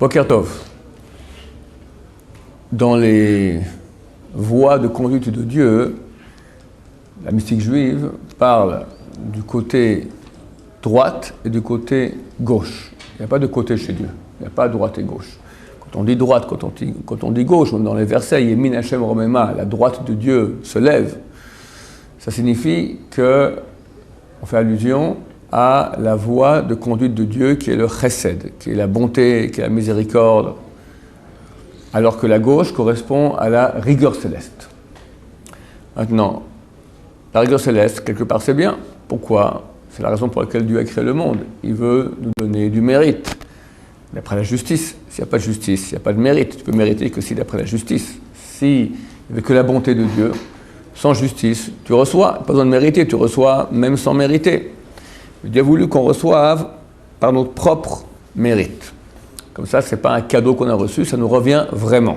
Boker Tov. Dans les voies de conduite de Dieu, la mystique juive parle du côté droite et du côté gauche. Il n'y a pas de côté chez Dieu. Il n'y a pas droite et gauche. Quand on dit droite, quand on dit gauche, dans les versets, Yemin Hashem Romema, la droite de Dieu se lève, ça signifie qu'on fait allusion à la voie de conduite de Dieu qui est le chesed, qui est la bonté, qui est la miséricorde, alors que la gauche correspond à la rigueur céleste. Maintenant, la rigueur céleste, quelque part, c'est bien. Pourquoi ? C'est la raison pour laquelle Dieu a créé le monde. Il veut nous donner du mérite. D'après la justice, s'il n'y a pas de justice, il n'y a pas de mérite. Tu peux mériter que si d'après la justice. S'il n'y avait que la bonté de Dieu, sans justice, tu reçois, pas besoin de mériter, tu reçois même sans mériter. Dieu a voulu qu'on reçoive par notre propre mérite. Comme ça, ce n'est pas un cadeau qu'on a reçu, ça nous revient vraiment.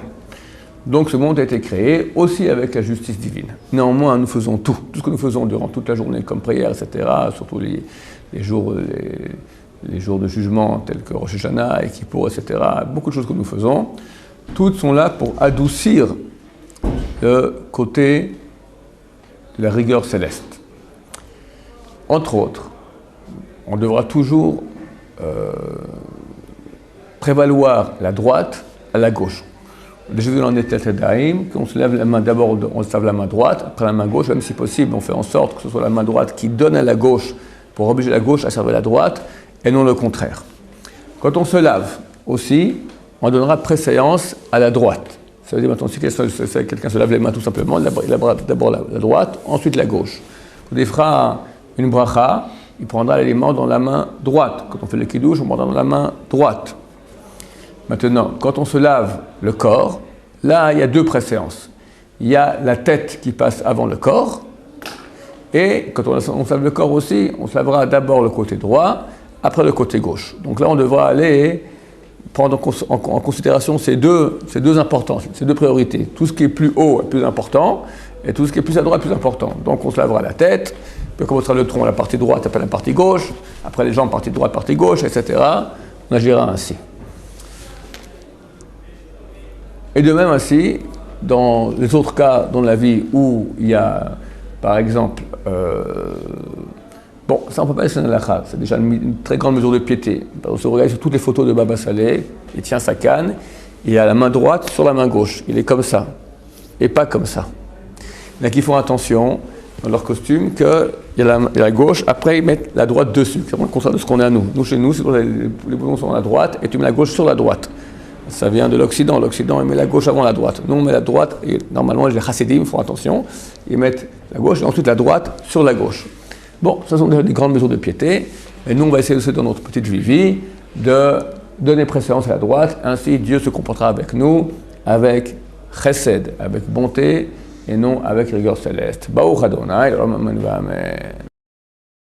Donc ce monde a été créé aussi avec la justice divine. Néanmoins, nous faisons tout ce que nous faisons durant toute la journée, comme prière, etc., surtout les jours de jugement tels que Rosh Hashanah et Kippour, etc., beaucoup de choses que nous faisons, toutes sont là pour adoucir le côté de la rigueur céleste. Entre autres, on devra toujours prévaloir la droite à la gauche. Déjà vu dans les Tetedaïm, qu'on se lève la main d'abord, on se lève la main droite, après la main gauche, même si possible, on fait en sorte que ce soit la main droite qui donne à la gauche pour obliger la gauche à servir la droite, et non le contraire. Quand on se lave aussi, on donnera préséance à la droite. Ça veut dire maintenant, si quelqu'un se lave les mains tout simplement, il lavera d'abord la droite, ensuite la gauche. Quand il fera une bracha, il prendra l'élément dans la main droite. Quand on fait le kiddush, on prendra dans la main droite. Maintenant, quand on se lave le corps, là, il y a deux préséances. Il y a la tête qui passe avant le corps, et quand on se lave le corps aussi, on se lavera d'abord le côté droit, après le côté gauche. Donc là, on devra aller prendre en considération ces deux importances, ces deux priorités. Tout ce qui est plus haut est plus important, et tout ce qui est plus à droite est plus important. Donc on se lavera la tête, puis on commencera le tronc, la partie droite, après la partie gauche, après les jambes, partie droite, partie gauche, etc. On agira ainsi. Et de même ainsi, dans les autres cas dans la vie où il y a, par exemple, ça on peut pas laisser un halakha, c'est déjà une très grande mesure de piété. On se regarde sur toutes les photos de Baba Saleh, il tient sa canne, il a la main droite sur la main gauche, il est comme ça, et pas comme ça. Donc ils font attention dans leur costume qu'il y a la gauche, après ils mettent la droite dessus, c'est vraiment le contraire de ce qu'on a nous. Nous chez nous, les boutons sont à la droite, et tu mets la gauche sur la droite. Ça vient de l'Occident. L'Occident, il met la gauche avant la droite. Nous, on met la droite, et normalement, les chassidim font attention, ils mettent la gauche et ensuite la droite sur la gauche. Bon, ça sont déjà des grandes mesures de piété, et nous, on va essayer aussi dans notre petite vie de donner préséance à la droite, ainsi Dieu se comportera avec nous, avec chesed, avec bonté, et non avec rigueur céleste. Baruch Adonai, Amen.